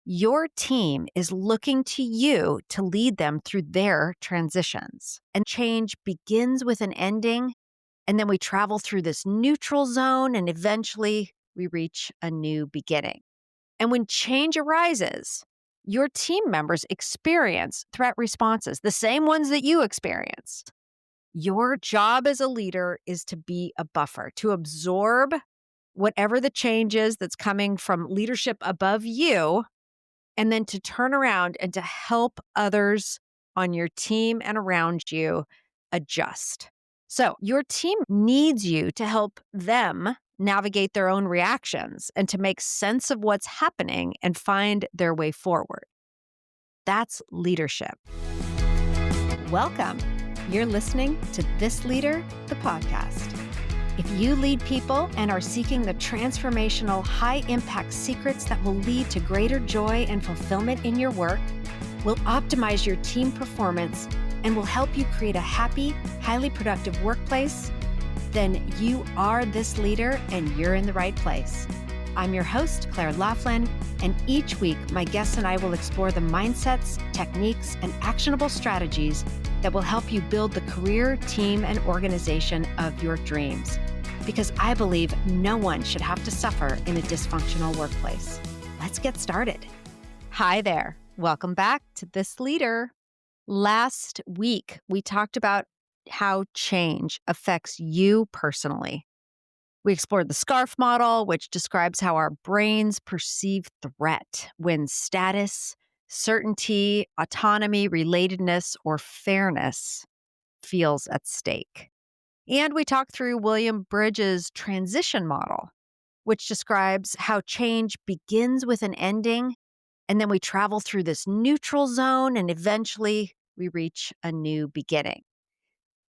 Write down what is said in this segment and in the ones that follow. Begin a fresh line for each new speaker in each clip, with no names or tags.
Your team is looking to you to lead them through their transitions. And change begins with an ending, and then we travel through this neutral zone, and eventually we reach a new beginning. And when change arises, your team members experience threat responses, the same ones that you experienced. Your job as a leader is to be a buffer, to absorb whatever the change is that's coming from leadership above you, and then to turn around and to help others on your team and around you adjust. So your team needs you to help them navigate their own reactions and to make sense of what's happening and find their way forward. That's leadership. Welcome. You're listening to This Leader, the podcast. If you lead people and are seeking the transformational, high-impact secrets that will lead to greater joy and fulfillment in your work, will optimize your team performance, and will help you create a happy, highly productive workplace, then you are this leader and you're in the right place. I'm your host, Claire Laughlin, and each week my guests and I will explore the mindsets, techniques, and actionable strategies that will help you build the career, team, and organization of your dreams. Because I believe no one should have to suffer in a dysfunctional workplace. Let's get started. Hi there. Welcome back to This Leader. Last week, we talked about how change affects you personally. We explored the SCARF model, which describes how our brains perceive threat when status, certainty, autonomy, relatedness, or fairness feels at stake. And we talked through William Bridges' transition model, which describes how change begins with an ending, and then we travel through this neutral zone, and eventually we reach a new beginning.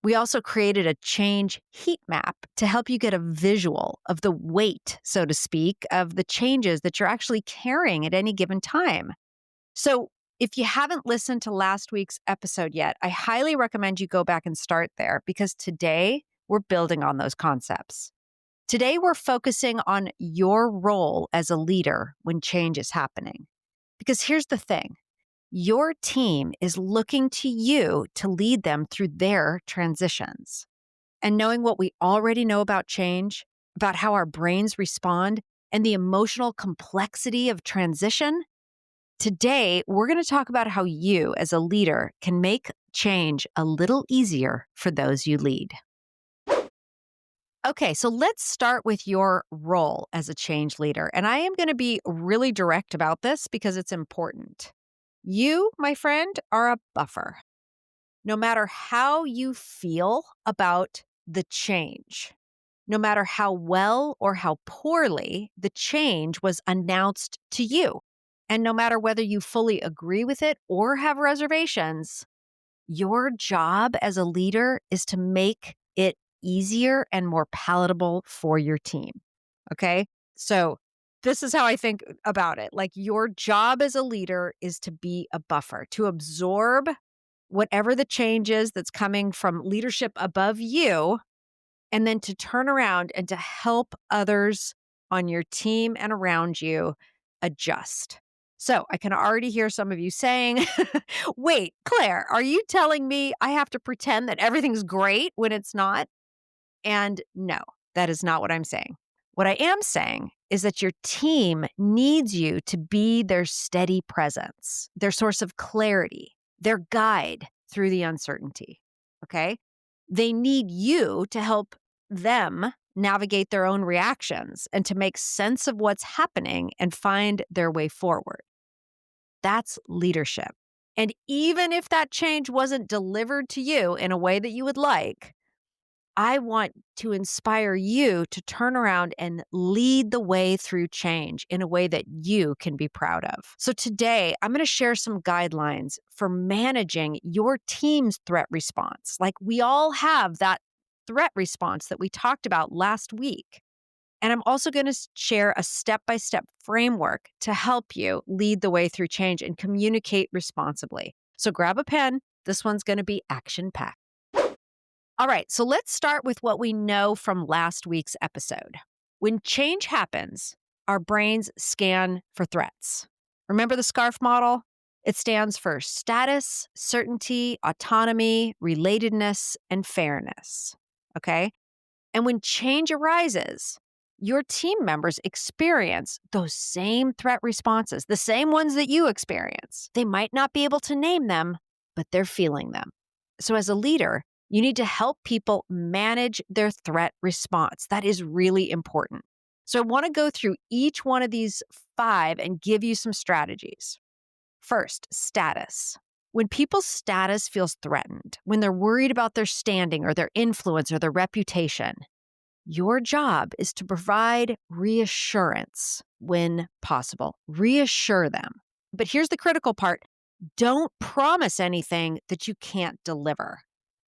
We also created a change heat map to help you get a visual of the weight, so to speak, of the changes that you're actually carrying at any given time. So if you haven't listened to last week's episode yet, I highly recommend you go back and start there, because today we're building on those concepts. Today we're focusing on your role as a leader when change is happening. Because here's the thing. Your team is looking to you to lead them through their transitions. And knowing what we already know about change, about how our brains respond, and the emotional complexity of transition, today we're going to talk about how you as a leader can make change a little easier for those you lead. Okay, so let's start with your role as a change leader. And I am going to be really direct about this because it's important. You, my friend, are a buffer. No matter how you feel about the change, no matter how well or how poorly the change was announced to you, and no matter whether you fully agree with it or have reservations, your job as a leader is to make it easier and more palatable for your team. Okay? So this is how I think about it. Like, your job as a leader is to be a buffer, to absorb whatever the change is that's coming from leadership above you, and then to turn around and to help others on your team and around you adjust. So I can already hear some of you saying, wait, Claire, are you telling me I have to pretend that everything's great when it's not? And no, that is not what I'm saying. What I am saying is that your team needs you to be their steady presence, their source of clarity, their guide through the uncertainty. Okay? They need you to help them navigate their own reactions and to make sense of what's happening and find their way forward. That's leadership. And even if that change wasn't delivered to you in a way that you would like, I want to inspire you to turn around and lead the way through change in a way that you can be proud of. So today, I'm going to share some guidelines for managing your team's threat response. Like, we all have that threat response that we talked about last week. And I'm also going to share a step-by-step framework to help you lead the way through change and communicate responsibly. So grab a pen. This one's going to be action-packed. All right, so let's start with what we know from last week's episode. When change happens, our brains scan for threats. Remember the SCARF model? It stands for status, certainty, autonomy, relatedness, and fairness. Okay? And when change arises, your team members experience those same threat responses, the same ones that you experience. They might not be able to name them, but they're feeling them. So, as a leader, you need to help people manage their threat response. That is really important. So, I want to go through each one of these 5 and give you some strategies. First, status. When people's status feels threatened, when they're worried about their standing or their influence or their reputation, your job is to provide reassurance when possible. Reassure them. But here's the critical part. Don't promise anything that you can't deliver,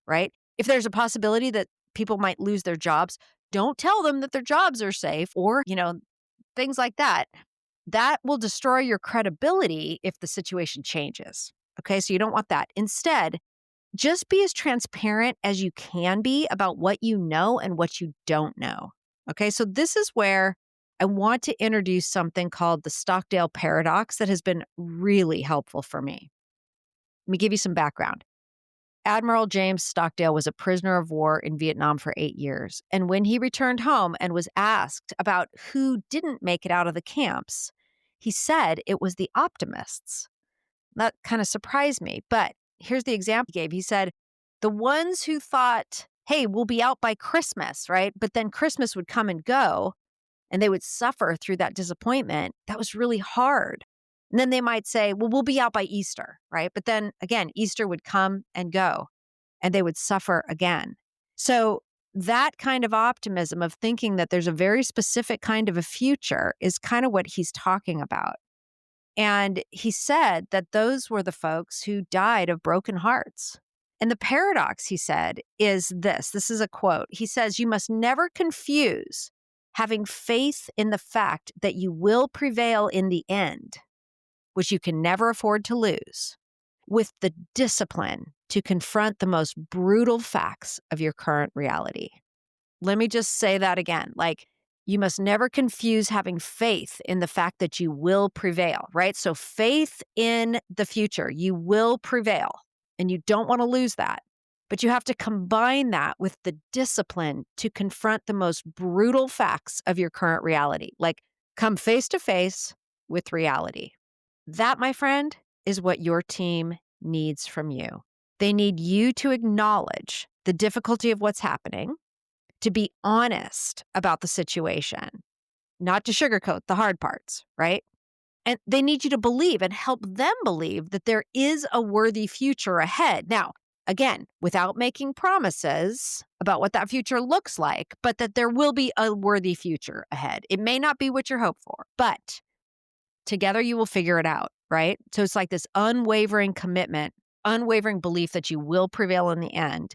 right? If there's a possibility that people might lose their jobs, don't tell them that their jobs are safe or, things like that. That will destroy your credibility if the situation changes. Okay, so you don't want that. Instead, just be as transparent as you can be about what you know and what you don't know. Okay, so this is where I want to introduce something called the Stockdale Paradox that has been really helpful for me. Let me give you some background. Admiral James Stockdale was a prisoner of war in Vietnam for 8 years. And when he returned home and was asked about who didn't make it out of the camps, he said it was the optimists. That kind of surprised me. But here's the example he gave. He said, the ones who thought, hey, we'll be out by Christmas, right? But then Christmas would come and go and they would suffer through that disappointment. That was really hard. And then they might say, well, we'll be out by Easter, right? But then again, Easter would come and go and they would suffer again. So that kind of optimism of thinking that there's a very specific kind of a future is kind of what he's talking about. And he said that those were the folks who died of broken hearts. And the paradox, he said, is this. This is a quote. He says, you must never confuse having faith in the fact that you will prevail in the end, which you can never afford to lose, with the discipline to confront the most brutal facts of your current reality. Let me just say that again. You must never confuse having faith in the fact that you will prevail, right? So faith in the future, you will prevail, and you don't want to lose that. But you have to combine that with the discipline to confront the most brutal facts of your current reality. Come face to face with reality. That, my friend, is what your team needs from you. They need you to acknowledge the difficulty of what's happening, to be honest about the situation, not to sugarcoat the hard parts, right? And they need you to believe and help them believe that there is a worthy future ahead. Now, again, without making promises about what that future looks like, but that there will be a worthy future ahead. It may not be what you're hoping for, but together you will figure it out, right? So it's like this unwavering commitment, unwavering belief that you will prevail in the end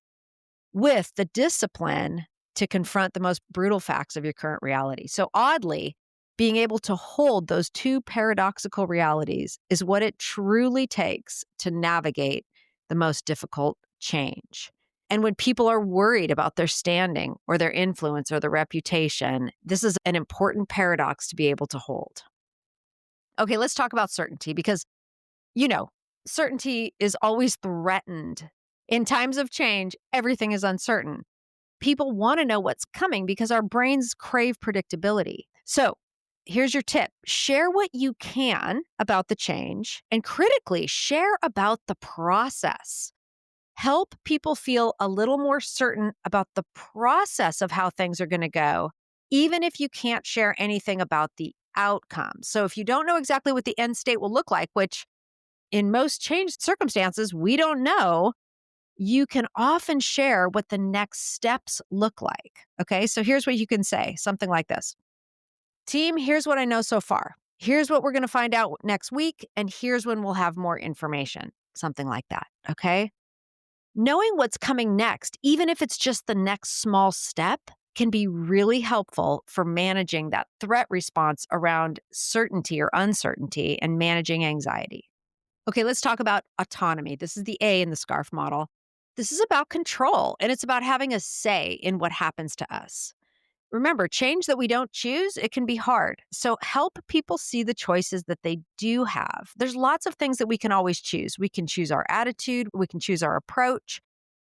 with the discipline to confront the most brutal facts of your current reality. So oddly, being able to hold those two paradoxical realities is what it truly takes to navigate the most difficult change. And when people are worried about their standing or their influence or their reputation, this is an important paradox to be able to hold. Okay, let's talk about certainty because, certainty is always threatened. In times of change, everything is uncertain. People want to know what's coming because our brains crave predictability. So here's your tip. Share what you can about the change and critically share about the process. Help people feel a little more certain about the process of how things are going to go, even if you can't share anything about the outcome. So if you don't know exactly what the end state will look like, which in most changed circumstances, we don't know, you can often share what the next steps look like. Okay, so here's what you can say, something like this. Team, here's what I know so far. Here's what we're going to find out next week, and here's when we'll have more information. Something like that, okay? Knowing what's coming next, even if it's just the next small step, can be really helpful for managing that threat response around certainty or uncertainty and managing anxiety. Okay, let's talk about autonomy. This is the A in the SCARF model. This is about control, and it's about having a say in what happens to us. Remember, change that we don't choose, it can be hard. So help people see the choices that they do have. There's lots of things that we can always choose. We can choose our attitude, we can choose our approach.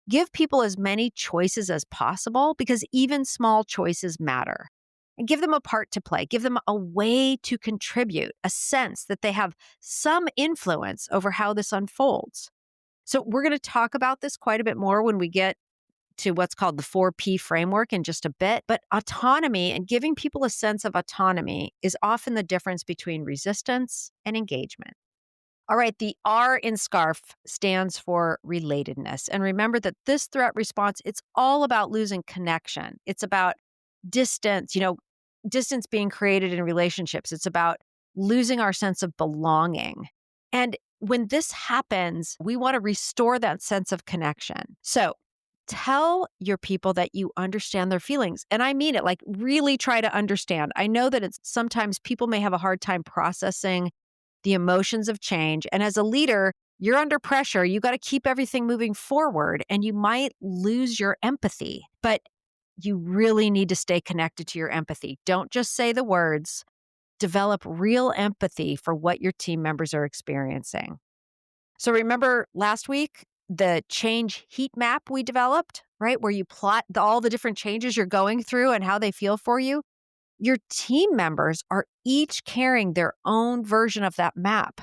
Give people as many choices as possible because even small choices matter. And give them a part to play. Give them a way to contribute, a sense that they have some influence over how this unfolds. So, we're going to talk about this quite a bit more when we get to what's called the 4P framework in just a bit. But autonomy and giving people a sense of autonomy is often the difference between resistance and engagement. All right, the R in SCARF stands for relatedness. And remember that this threat response, it's all about losing connection. It's about distance, distance being created in relationships. It's about losing our sense of belonging. And when this happens, we want to restore that sense of connection. So tell your people that you understand their feelings. And I mean it, like really try to understand. I know that it's sometimes people may have a hard time processing the emotions of change. And as a leader, you're under pressure. You got to keep everything moving forward and you might lose your empathy, but you really need to stay connected to your empathy. Don't just say the words, develop real empathy for what your team members are experiencing. So remember last week, the change heat map we developed, right? Where you plot all the different changes you're going through and how they feel for you. Your team members are each carrying their own version of that map.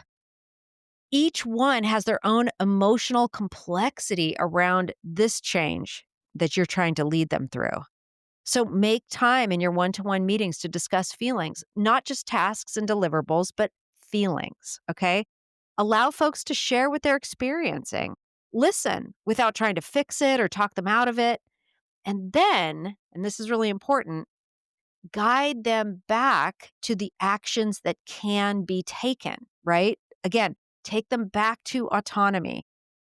Each one has their own emotional complexity around this change that you're trying to lead them through. So make time in your one-to-one meetings to discuss feelings, not just tasks and deliverables, but feelings, okay? Allow folks to share what they're experiencing. Listen without trying to fix it or talk them out of it. And then, and this is really important, guide them back to the actions that can be taken, right? Again, take them back to autonomy.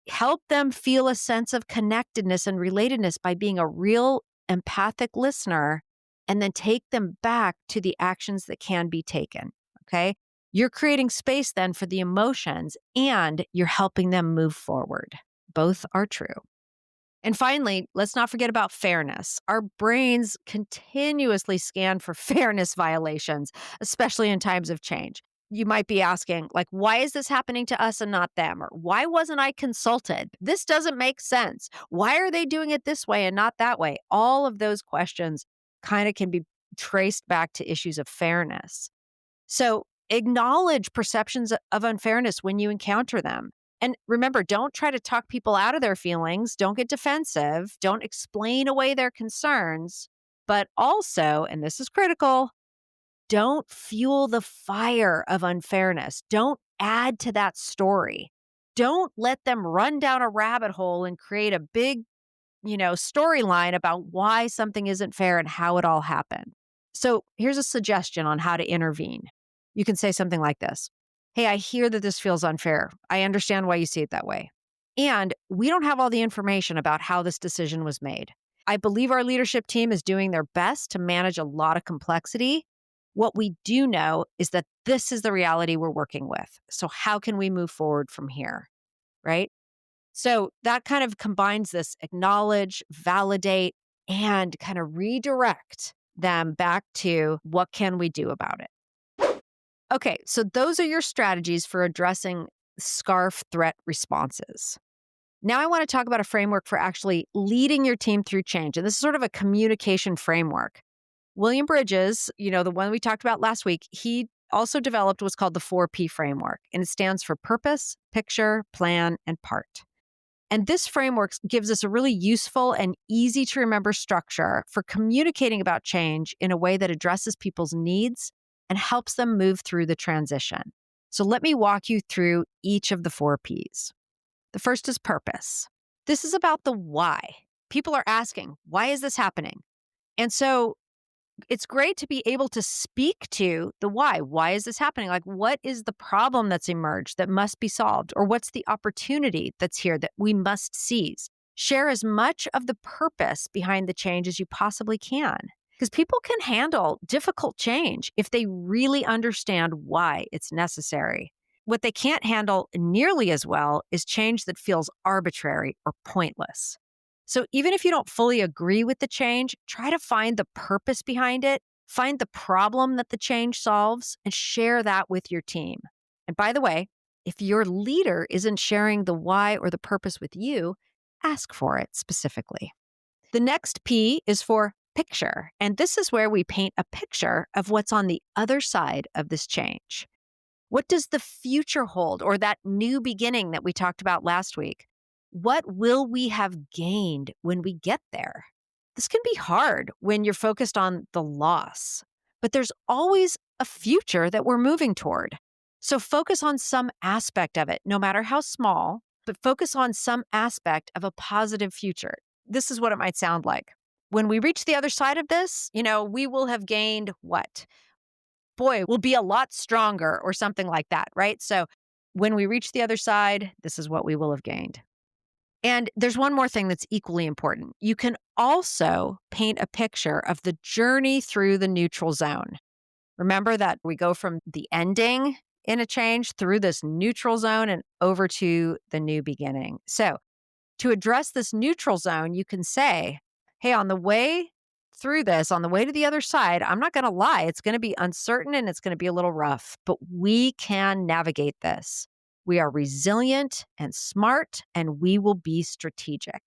Help them feel a sense of connectedness and relatedness by being a real empathic listener, and then take them back to the actions that can be taken. Okay. You're creating space then for the emotions and you're helping them move forward. Both are true. And finally, let's not forget about fairness. Our brains continuously scan for fairness violations, especially in times of change. You might be asking, like, why is this happening to us and not them? Or why wasn't I consulted? This doesn't make sense. Why are they doing it this way and not that way? All of those questions kind of can be traced back to issues of fairness. So acknowledge perceptions of unfairness when you encounter them. And remember, don't try to talk people out of their feelings. Don't get defensive. Don't explain away their concerns. But also, and this is critical, don't fuel the fire of unfairness. Don't add to that story. Don't let them run down a rabbit hole and create a big, storyline about why something isn't fair and how it all happened. So here's a suggestion on how to intervene. You can say something like this. Hey, I hear that this feels unfair. I understand why you see it that way. And we don't have all the information about how this decision was made. I believe our leadership team is doing their best to manage a lot of complexity. What we do know is that this is the reality we're working with. So how can we move forward from here? Right? So that kind of combines this acknowledge, validate, and kind of redirect them back to what can we do about it? Okay, so those are your strategies for addressing SCARF threat responses. Now I want to talk about a framework for actually leading your team through change. And this is sort of a communication framework. William Bridges, the one we talked about last week, he also developed what's called the 4P framework, and it stands for purpose, picture, plan, and part. And this framework gives us a really useful and easy to remember structure for communicating about change in a way that addresses people's needs and helps them move through the transition. So let me walk you through each of the 4Ps. The first is purpose. This is about the why. People are asking, why is this happening? And so it's great to be able to speak to the why. Why is this happening? Like, what is the problem that's emerged that must be solved? Or what's the opportunity that's here that we must seize? Share as much of the purpose behind the change as you possibly can. Because people can handle difficult change if they really understand why it's necessary. What they can't handle nearly as well is change that feels arbitrary or pointless. So even if you don't fully agree with the change, try to find the purpose behind it, find the problem that the change solves, and share that with your team. And by the way, if your leader isn't sharing the why or the purpose with you, ask for it specifically. The next P is for picture. And this is where we paint a picture of what's on the other side of this change. What does the future hold, or that new beginning that we talked about last week? What will we have gained when we get there? This can be hard when you're focused on the loss, but there's always a future that we're moving toward. So focus on some aspect of it, no matter how small, but focus on some aspect of a positive future. This is what it might sound like. When we reach the other side of this, we will have gained what? Boy, we'll be a lot stronger or something like that, right? So when we reach the other side, this is what we will have gained. And there's one more thing that's equally important. You can also paint a picture of the journey through the neutral zone. Remember that we go from the ending in a change through this neutral zone and over to the new beginning. So to address this neutral zone, you can say, hey, on the way through this, on the way to the other side, I'm not going to lie, it's going to be uncertain and it's going to be a little rough, but we can navigate this. We are resilient and smart, and we will be strategic,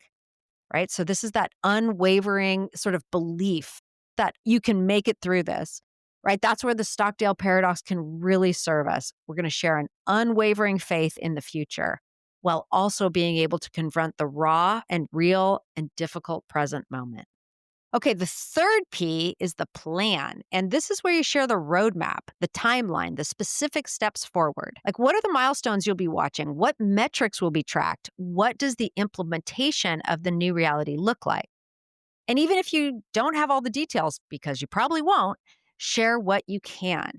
right? So, this is that unwavering sort of belief that you can make it through this, right? That's where the Stockdale Paradox can really serve us. We're going to share an unwavering faith in the future while also being able to confront the raw and real and difficult present moment. Okay, the third P is the plan. And this is where you share the roadmap, the timeline, the specific steps forward. Like, what are the milestones you'll be watching? What metrics will be tracked? What does the implementation of the new reality look like? And even if you don't have all the details, because you probably won't, share what you can.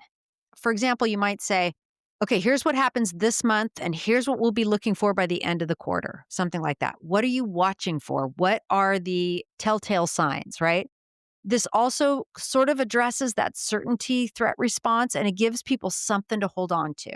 For example, you might say, okay, here's what happens this month, and here's what we'll be looking for by the end of the quarter, something like that. What are you watching for? What are the telltale signs, right? This also sort of addresses that certainty threat response, and it gives people something to hold on to.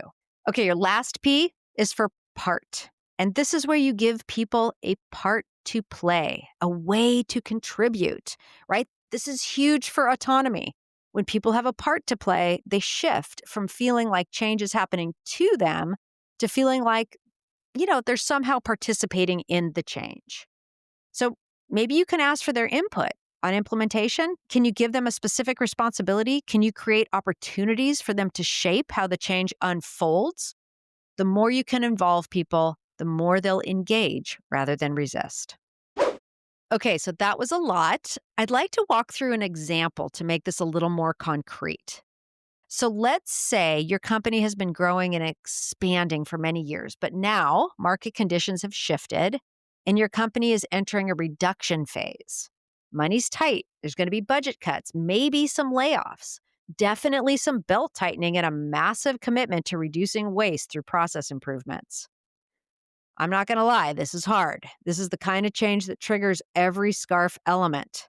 Okay, your last P is for part. And this is where you give people a part to play, a way to contribute, right? This is huge for autonomy. When people have a part to play, they shift from feeling like change is happening to them to feeling like, they're somehow participating in the change. So maybe you can ask for their input on implementation. Can you give them a specific responsibility? Can you create opportunities for them to shape how the change unfolds? The more you can involve people, the more they'll engage rather than resist. Okay, so that was a lot. I'd like to walk through an example to make this a little more concrete. So let's say your company has been growing and expanding for many years, but now market conditions have shifted and your company is entering a reduction phase. Money's tight. There's going to be budget cuts, maybe some layoffs, definitely some belt tightening, and a massive commitment to reducing waste through process improvements. I'm not going to lie, this is hard. This is the kind of change that triggers every scarf element.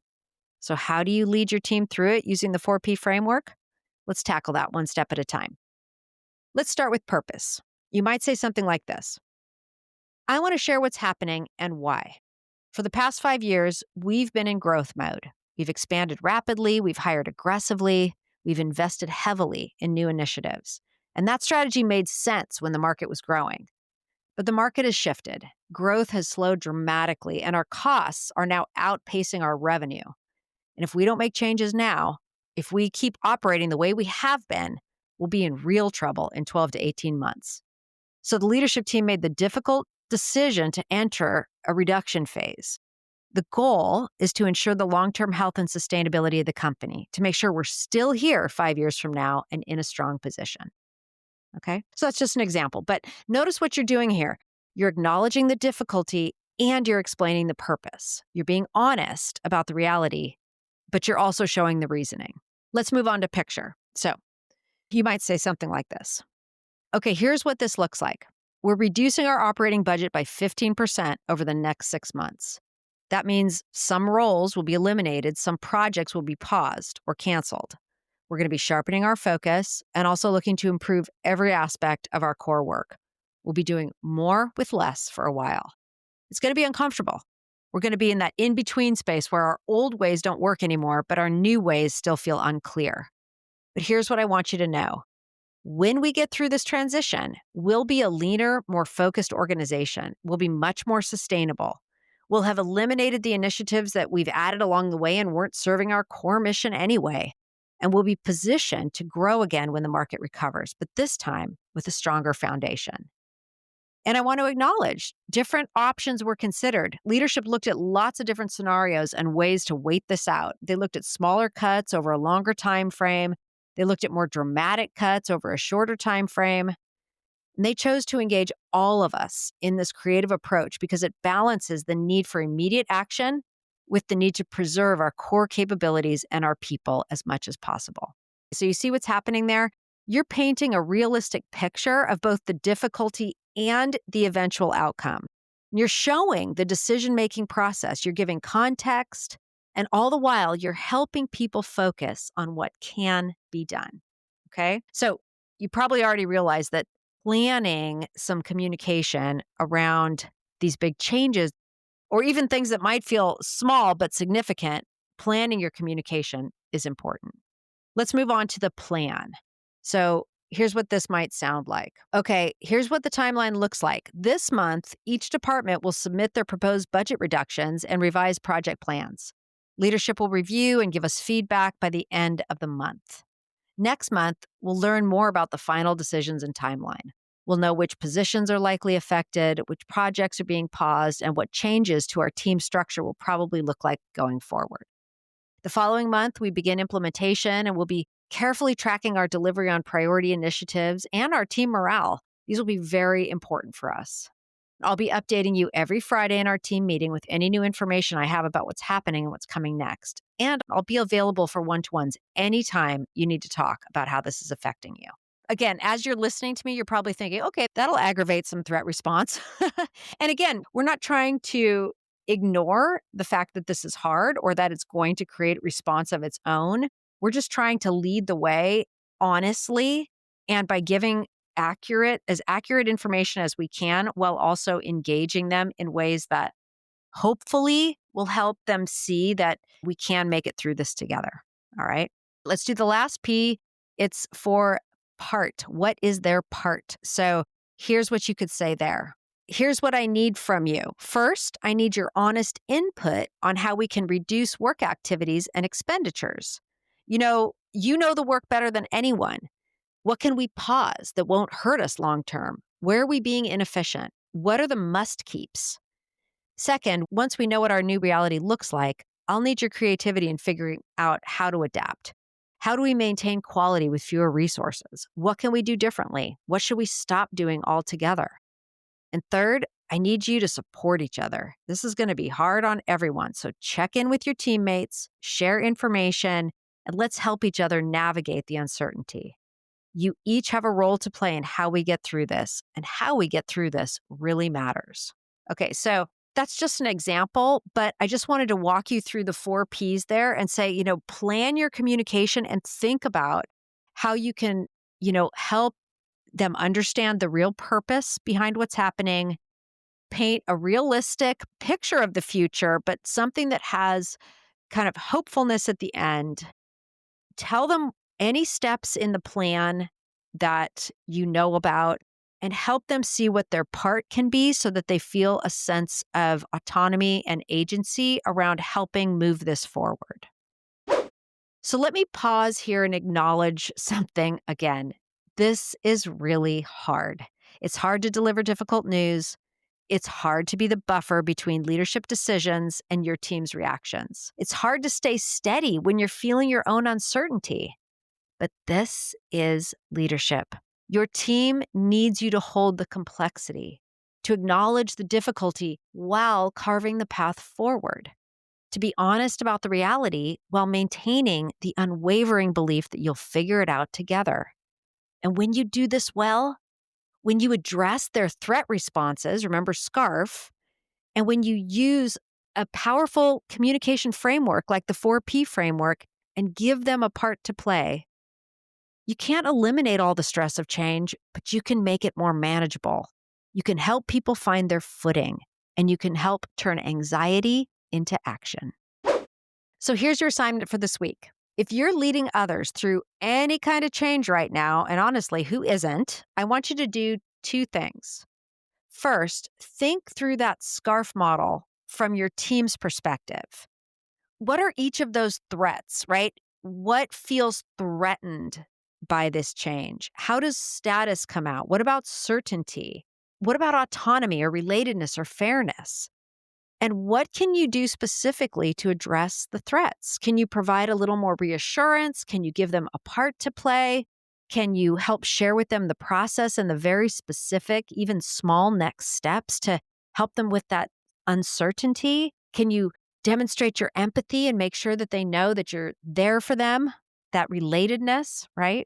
So, how do you lead your team through it using the 4P framework? Let's tackle that one step at a time. Let's start with purpose. You might say something like this: I want to share what's happening and why. For the past 5 years, we've been in growth mode. We've expanded rapidly, we've hired aggressively, we've invested heavily in new initiatives. And that strategy made sense when the market was growing. But the market has shifted. Growth has slowed dramatically, and our costs are now outpacing our revenue. And if we don't make changes now, if we keep operating the way we have been, we'll be in real trouble in 12 to 18 months. So the leadership team made the difficult decision to enter a reduction phase. The goal is to ensure the long-term health and sustainability of the company, to make sure we're still here 5 years from now and in a strong position. Okay, so that's just an example, but notice what you're doing here. You're acknowledging the difficulty and you're explaining the purpose. You're being honest about the reality, but you're also showing the reasoning. Let's move on to picture. So you might say something like this. Okay, here's what this looks like. We're reducing our operating budget by 15% over the next 6 months. That means some roles will be eliminated, some projects will be paused or canceled. We're going to be sharpening our focus and also looking to improve every aspect of our core work. We'll be doing more with less for a while. It's going to be uncomfortable. We're going to be in that in-between space where our old ways don't work anymore, but our new ways still feel unclear. But here's what I want you to know. When we get through this transition, we'll be a leaner, more focused organization. We'll be much more sustainable. We'll have eliminated the initiatives that we've added along the way and weren't serving our core mission anyway. And we'll be positioned to grow again when the market recovers, but this time with a stronger foundation. And I want to acknowledge different options were considered. Leadership looked at lots of different scenarios and ways to wait this out. They looked at smaller cuts over a longer time frame. They looked at more dramatic cuts over a shorter time frame. And they chose to engage all of us in this creative approach because it balances the need for immediate action with the need to preserve our core capabilities and our people as much as possible. So you see what's happening there? You're painting a realistic picture of both the difficulty and the eventual outcome. You're showing the decision-making process. You're giving context, and all the while, you're helping people focus on what can be done. Okay? So you probably already realized that planning some communication around these big changes, or even things that might feel small but significant, planning your communication is important. Let's move on to the plan. So here's what this might sound like. Okay, here's what the timeline looks like. This month, each department will submit their proposed budget reductions and revise project plans. Leadership will review and give us feedback by the end of the month. Next month, we'll learn more about the final decisions and timeline. We'll know which positions are likely affected, which projects are being paused, and what changes to our team structure will probably look like going forward. The following month, we begin implementation and we'll be carefully tracking our delivery on priority initiatives and our team morale. These will be very important for us. I'll be updating you every Friday in our team meeting with any new information I have about what's happening and what's coming next. And I'll be available for one-to-ones anytime you need to talk about how this is affecting you. Again, as you're listening to me, you're probably thinking, okay, that'll aggravate some threat response. And again, we're not trying to ignore the fact that this is hard or that it's going to create a response of its own. We're just trying to lead the way honestly and by giving as accurate information as we can while also engaging them in ways that hopefully will help them see that we can make it through this together. All right. Let's do the last P. It's for part. What is their part? So here's what you could say there. Here's what I need from you. First, I need your honest input on how we can reduce work activities and expenditures. You know the work better than anyone. What can we pause that won't hurt us long term? Where are we being inefficient? What are the must keeps? Second, once we know what our new reality looks like, I'll need your creativity in figuring out how to adapt. How do we maintain quality with fewer resources? What can we do differently? What should we stop doing altogether? And third, I need you to support each other. This is going to be hard on everyone. So check in with your teammates, share information, and let's help each other navigate the uncertainty. You each have a role to play in how we get through this, and how we get through this really matters. Okay, so that's just an example, but I just wanted to walk you through the 4 Ps there and say, plan your communication and think about how you can, help them understand the real purpose behind what's happening, paint a realistic picture of the future, but something that has kind of hopefulness at the end. Tell them any steps in the plan that you know about and help them see what their part can be so that they feel a sense of autonomy and agency around helping move this forward. So let me pause here and acknowledge something again. This is really hard. It's hard to deliver difficult news. It's hard to be the buffer between leadership decisions and your team's reactions. It's hard to stay steady when you're feeling your own uncertainty. But this is leadership. Your team needs you to hold the complexity, to acknowledge the difficulty while carving the path forward, to be honest about the reality while maintaining the unwavering belief that you'll figure it out together. And when you do this well, when you address their threat responses, remember SCARF, and when you use a powerful communication framework like the 4P framework and give them a part to play, you can't eliminate all the stress of change, but you can make it more manageable. You can help people find their footing, and you can help turn anxiety into action. So here's your assignment for this week. If you're leading others through any kind of change right now, and honestly, who isn't, I want you to do two things. First, think through that SCARF model from your team's perspective. What are each of those threats, right? What feels threatened by this change? How does status come out? What about certainty? What about autonomy or relatedness or fairness? And what can you do specifically to address the threats? Can you provide a little more reassurance? Can you give them a part to play? Can you help share with them the process and the very specific, even small next steps to help them with that uncertainty? Can you demonstrate your empathy and make sure that they know that you're there for them? That relatedness, right?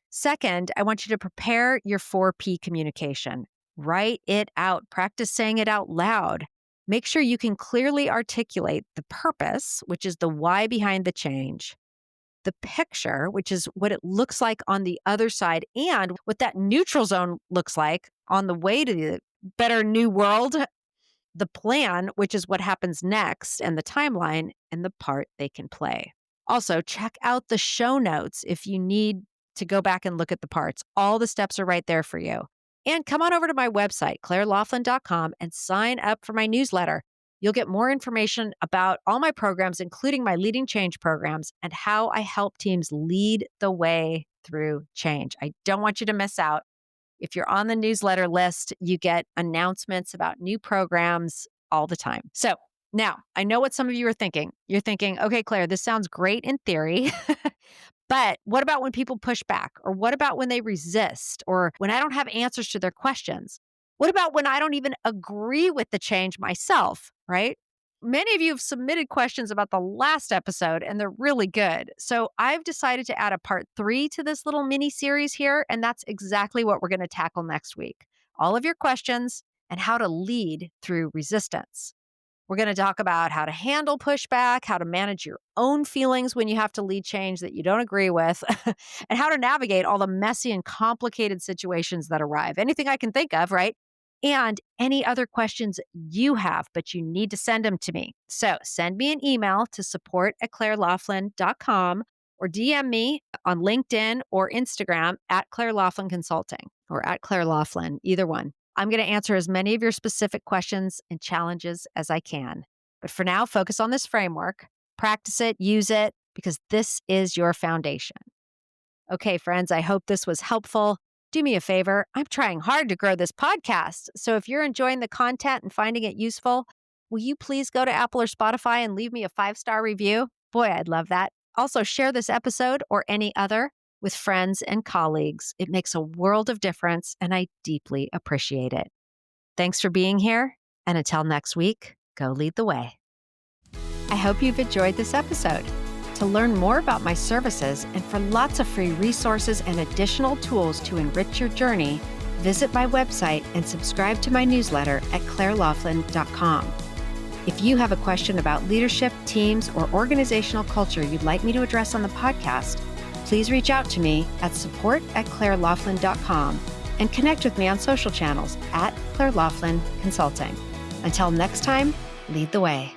Second, I want you to prepare your 4P communication. Write it out. Practice saying it out loud. Make sure you can clearly articulate the purpose, which is the why behind the change, the picture, which is what it looks like on the other side, and what that neutral zone looks like on the way to the better new world, the plan, which is what happens next, and the timeline, and the part they can play. Also, check out the show notes if you need to go back and look at the parts. All the steps are right there for you. And come on over to my website, clairelaughlin.com, and sign up for my newsletter. You'll get more information about all my programs, including my Leading Change programs, and how I help teams lead the way through change. I don't want you to miss out. If you're on the newsletter list, you get announcements about new programs all the time. So now I know what some of you are thinking. You're thinking, okay, Claire, this sounds great in theory, but what about when people push back? Or what about when they resist? Or when I don't have answers to their questions? What about when I don't even agree with the change myself, right? Many of you have submitted questions about the last episode, and they're really good. So I've decided to add a part 3 to this little mini series here, and that's exactly what we're going to tackle next week. All of your questions and how to lead through resistance. We're going to talk about how to handle pushback, how to manage your own feelings when you have to lead change that you don't agree with, and how to navigate all the messy and complicated situations that arrive. Anything I can think of, right? And any other questions you have, but you need to send them to me. So send me an email to support@clairelaughlin.com or DM me on LinkedIn or Instagram at Claire Laughlin Consulting or at Claire Laughlin, either one. I'm going to answer as many of your specific questions and challenges as I can. But for now, focus on this framework, practice it, use it, because this is your foundation. Okay, friends, I hope this was helpful. Do me a favor. I'm trying hard to grow this podcast. So if you're enjoying the content and finding it useful, will you please go to Apple or Spotify and leave me a 5-star review? Boy, I'd love that. Also, share this episode or any other with friends and colleagues. It makes a world of difference, and I deeply appreciate it. Thanks for being here, and until next week, go lead the way. I hope you've enjoyed this episode. To learn more about my services and for lots of free resources and additional tools to enrich your journey, visit my website and subscribe to my newsletter at clairelaughlin.com. If you have a question about leadership, teams, or organizational culture you'd like me to address on the podcast, please reach out to me at support@clairelaughlin.com and connect with me on social channels at Claire Laughlin Consulting. Until next time, lead the way.